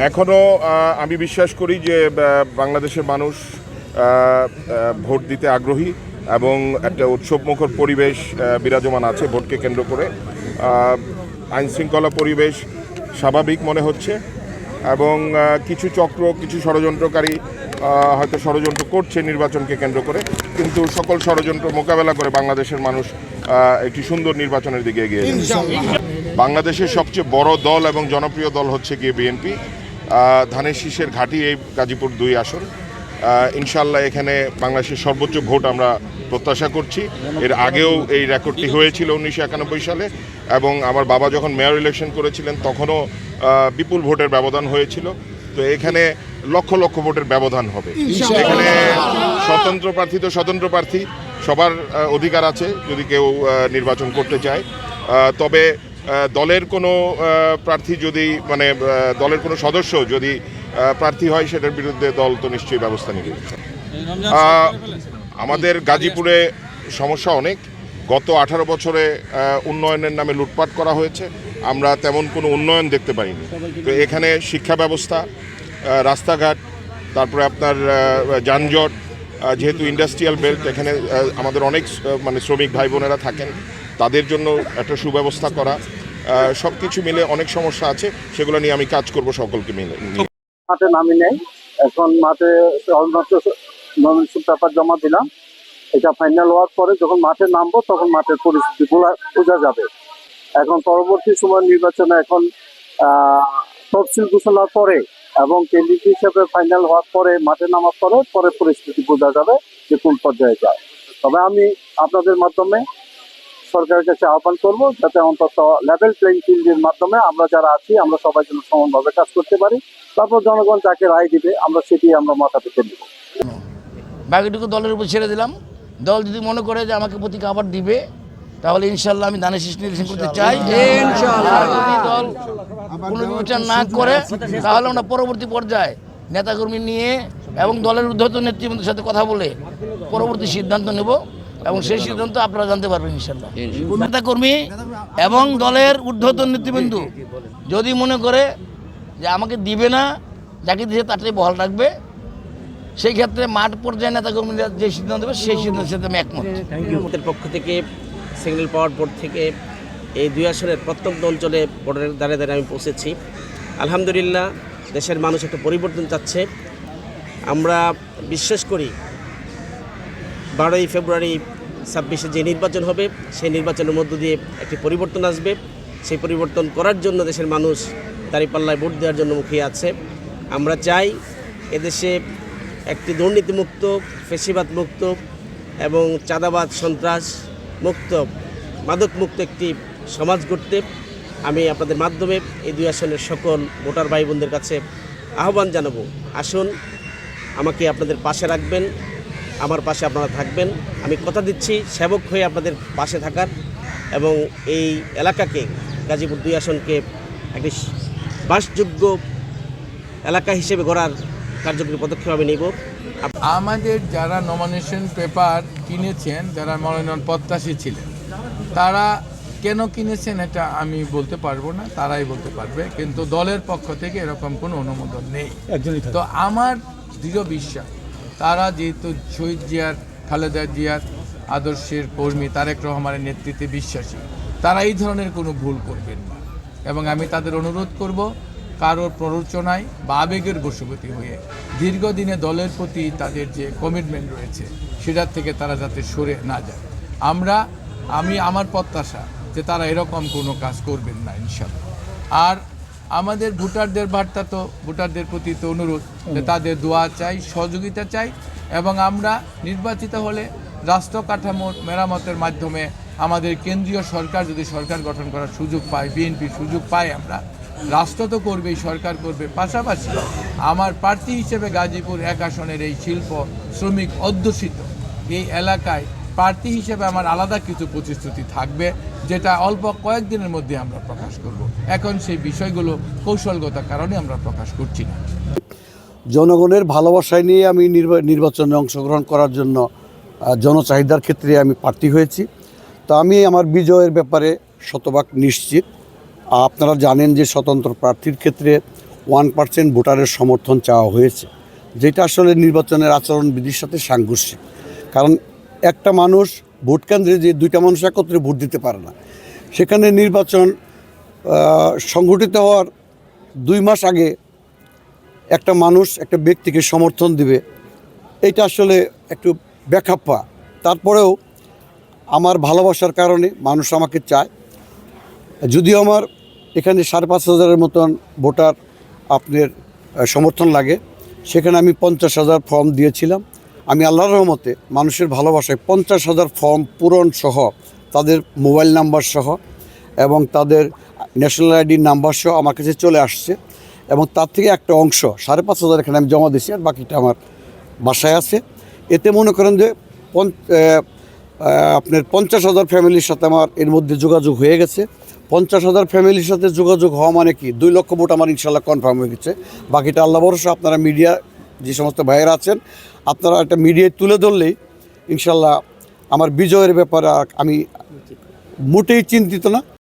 এখনও আমি বিশ্বাস করি যে বাংলাদেশের মানুষ ভোট দিতে আগ্রহী এবং একটা উৎসবমুখর পরিবেশ বিরাজমান আছে ভোটকে কেন্দ্র করে। আইনশৃঙ্খলা পরিবেশ স্বাভাবিক মনে হচ্ছে এবং কিছু চক্র, কিছু ষড়যন্ত্রকারী হয়তো ষড়যন্ত্র করছে নির্বাচনকে কেন্দ্র করে, কিন্তু সকল ষড়যন্ত্র মোকাবেলা করে বাংলাদেশের মানুষ একটি সুন্দর নির্বাচনের দিকে এগিয়ে যাবে। বাংলাদেশের সবচেয়ে বড় দল এবং জনপ্রিয় দল হচ্ছে গিয়ে বিএনপি। ধানের শীষের ঘাঁটি এই গাজীপুর 2 আসন। ইনশাল্লাহ এখানে বাংলাদেশের সর্বোচ্চ ভোট আমরা প্রত্যাশা করছি। এর আগেও এই রেকর্ডটি হয়েছিল 1991 সালে, এবং আমার বাবা যখন মেয়র ইলেকশন করেছিলেন তখনও বিপুল ভোটের ব্যবধান হয়েছিল। তো এখানে লক্ষ লক্ষ ভোটের ব্যবধান হবে। এখানে স্বতন্ত্র প্রার্থী তো স্বতন্ত্র প্রার্থী, সবার অধিকার আছে যদি কেউ নির্বাচন করতে চায়। তবে দলের কোনো প্রার্থী যদি দলের কোনো সদস্য যদি প্রার্থী হয় সেটার বিরুদ্ধে দল তো নিশ্চয়ই ব্যবস্থা নেবে। আমাদের গাজীপুরে সমস্যা অনেক। গত 18 বছরে উন্নয়নের নামে লুটপাট করা হয়েছে, আমরা তেমন কোনো উন্নয়ন দেখতে পাইনি। তো এখানে শিক্ষা ব্যবস্থা, রাস্তাঘাট, তারপরে আপনার যানজট, যেহেতু ইন্ডাস্ট্রিয়াল বেল্ট, এখানে আমাদের অনেক শ্রমিক ভাই বোনেরা থাকেন, তাদের জন্য একটা সুব্যবস্থা করা, সব কিছু মিলে অনেক সমস্যা আছে, সেগুলো নিয়ে আমি কাজ করব সকলকে মিলে। মাঠে নামি নেই, এখন মাঠে নমিনেশন পেপার জমা দিলাম। এটা ফাইনাল হওয়ার পরে যখন মাঠে নামবো তখন মাঠের পরিস্থিতি বোঝা যাবে। এখন পরবর্তী সময় নির্বাচনে এখন তফসিল ঘোষণার পরে এবং কেন্দ্রিক হিসেবে ফাইনাল হওয়ার পরে মাঠে নামার পরে পরিস্থিতি বোঝা যাবে যে কোন পর্যায়ে যায়। তবে আমি আপনাদের মাধ্যমে সরকারের কাছে আহ্বান করবো যাতে অন্তত লেভেল প্লেইং ফিল্ডের মাধ্যমে আমরা যারা আছি আমরা সবাই যেন সমানভাবে কাজ করতে পারি। তারপর জনগণ যাকে রায় দিবে আমরা সেটি আমরা মাথা পেতে নেব। বাকিটুকু দলের উপর ছেড়ে দিলাম। দল যদি মনে করে যে আমাকে প্রতীক আবার দিবে তাহলে ইনশাল্লাহ আমি ধানের শীষ নির্বাচন করতে চাই। আর যদি দল কোনো বিবেচনা না করে তাহলে আমরা পরবর্তী পর্যায়ে নেতাকর্মী নিয়ে এবং দলের ঊর্ধ্বতন নেতৃবৃন্দের সাথে কথা বলে পরবর্তী সিদ্ধান্ত নেব, এবং সেই সিদ্ধান্ত আপনারা জানতে পারবেন ইনশাল্লাহ। নেতাকর্মী এবং দলের ঊর্ধ্বতন নেতৃবৃন্দ যদি মনে করে যে আমাকে দিবে না, যাকে দিয়ে তাড়াতাড়ি বহাল রাখবে, সেই ক্ষেত্রে মাঠ পর্যায়ে নেতাকর্মীরা যে সিদ্ধান্ত দেবে সেই সিদ্ধান্তের সাথে আমি একমত। আমাদের পক্ষ থেকে সিগন্যাল পাওয়ার বোর্ড থেকে এই 2 আসনের প্রত্যন্ত অঞ্চলে ভোটের দ্বারে আমি পৌঁছেছি। আলহামদুলিল্লাহ, দেশের মানুষ একটা পরিবর্তন চাচ্ছে। আমরা বিশ্বাস করি 12ই ফেব্রুয়ারি 26-এ যে নির্বাচন হবে সেই নির্বাচনের মধ্য দিয়ে একটি পরিবর্তন আসবে। সেই পরিবর্তন করার জন্য দেশের মানুষ দাঁড়িপাল্লায় ভোট দেওয়ার জন্য মুখিয়ে আছে। আমরা চাই এদেশে একটি দুর্নীতিমুক্ত, ফ্যাসিবাদ মুক্ত এবং চাঁদাবাদ সন্ত্রাস মুক্ত, মাদক মুক্ত একটি সমাজ গড়তে আমি আপনাদের মাধ্যমে এই 2 আসনের সকল ভোটার ভাই বোনদের কাছে আহ্বান জানাবো। আসুন, আমাকে আপনাদের পাশে রাখবেন, আমার পাশে আপনারা থাকবেন। আমি কথা দিচ্ছি সেবক হয়ে আপনাদের পাশে থাকার, এবং এই এলাকাকে, গাজীপুর 2 আসনকে একটি বাসযোগ্য এলাকা হিসেবে গড়ার কার্যকরী পদক্ষেপ আমি নেব। আমাদের যারা নমিনেশন পেপার কিনেছেন, যারা মনোনয়ন প্রত্যাশী ছিলেন, তারা কেন কিনেছেন এটা আমি বলতে পারবো না, তারাই বলতে পারবে। কিন্তু দলের পক্ষ থেকে এরকম কোনো অনুমোদন নেই। তো আমার দৃঢ় বিশ্বাস, তারা যেহেতু শহীদ জিয়ার, খালেদা জিয়ার আদর্শের কর্মী, তারেক রহমানের নেতৃত্বে বিশ্বাসী, তারা এই ধরনের কোনো ভুল করবেন না। এবং আমি তাদের অনুরোধ করব, কারোর প্ররোচনায় বা আবেগের বশবর্তী হয়ে দীর্ঘদিনে দলের প্রতি তাদের যে কমিটমেন্ট রয়েছে সেটার থেকে তারা যাতে সরে না যায়। আমার প্রত্যাশা যে তারা এরকম কোনো কাজ করবেন না ইনশাআল্লাহ। আর আমাদের ভোটারদের বার্তা তো, ভোটারদের প্রতি তো অনুরোধ যে তাদের দোয়া চাই, সহযোগিতা চাই, এবং আমরা নির্বাচিত হলে রাষ্ট্র কাঠামোর মেরামতের মাধ্যমে আমাদের কেন্দ্রীয় সরকার যদি সরকার গঠন করার সুযোগ পায়, বিএনপি সুযোগ পায়, আমরা রাষ্ট্র তো করবেই, সরকার করবে, পাশাপাশি আমার প্রার্থী হিসেবে গাজীপুর 1 আসনের এই শিল্প শ্রমিক অধ্যুষিত এই এলাকায় প্রার্থী হিসেবে আমার আলাদা কিছু প্রতিশ্রুতি থাকবে, যেটা অল্প কয়েকদিনের মধ্যে আমরা প্রকাশ করব। এখন সেই বিষয়গুলো কৌশলগত কারণে আমরা প্রকাশ করছি না। জনগণের ভালোবাসায় নিয়ে আমি নির্বাচনে অংশগ্রহণ করার জন্য জনচাহিদার ক্ষেত্রে আমি প্রার্থী হয়েছি। তো আমি আমার বিজয়ের ব্যাপারে শতভাগ নিশ্চিত। আপনারা জানেন যে স্বতন্ত্র প্রার্থীর ক্ষেত্রে 1% ভোটারের সমর্থন চাওয়া হয়েছে, যেটা আসলে নির্বাচনের আচরণবিধির সাথে সাংঘর্ষিক। কারণ একটা মানুষ ভোট কেন্দ্রে যে দুইটা মানুষ একত্রে ভোট দিতে পারে না। সেখানে নির্বাচন সংগঠিত হওয়ার 2 মাস আগে একটা মানুষ একটা ব্যক্তিকে সমর্থন দিবে, এটা আসলে একটু বেখাপ্পা। তারপরেও আমার ভালোবাসার কারণে মানুষ আমাকে চায়। যদিও আমার এখানে 5,500-এর মতন ভোটার আপনার সমর্থন লাগে, সেখানে আমি 50,000 ফর্ম দিয়েছিলাম। আমি আল্লাহর রহমতে মানুষের ভালোবাসায় 50,000 ফর্ম পূরণ সহ, তাদের মোবাইল নাম্বার সহ এবং তাদের ন্যাশনাল আইডি নাম্বার সহ আমার কাছে চলে আসছে। এবং তার থেকে একটা অংশ 5,500 এখানে আমি জমা দিয়েছি, আর বাকিটা আমার বাসায় আছে। এতে মনে করেন যে আপনার 50,000 ফ্যামিলির সাথে আমার এর মধ্যে যোগাযোগ হয়ে গেছে। 50,000 ফ্যামিলির সাথে যোগাযোগ হওয়া মানে কি 2 লক্ষ ভোট আমার ইনশাল্লাহ কনফার্ম হয়ে গেছে। বাকিটা আল্লাহ ভরসা। আপনারা মিডিয়া যে সমস্ত ভাইয়েরা আছেন, আপনারা একটা মিডিয়ায় তুলে ধরলেই ইনশাল্লাহ আমার বিজয়ের ব্যাপারে আমি মোটেই চিন্তিত না।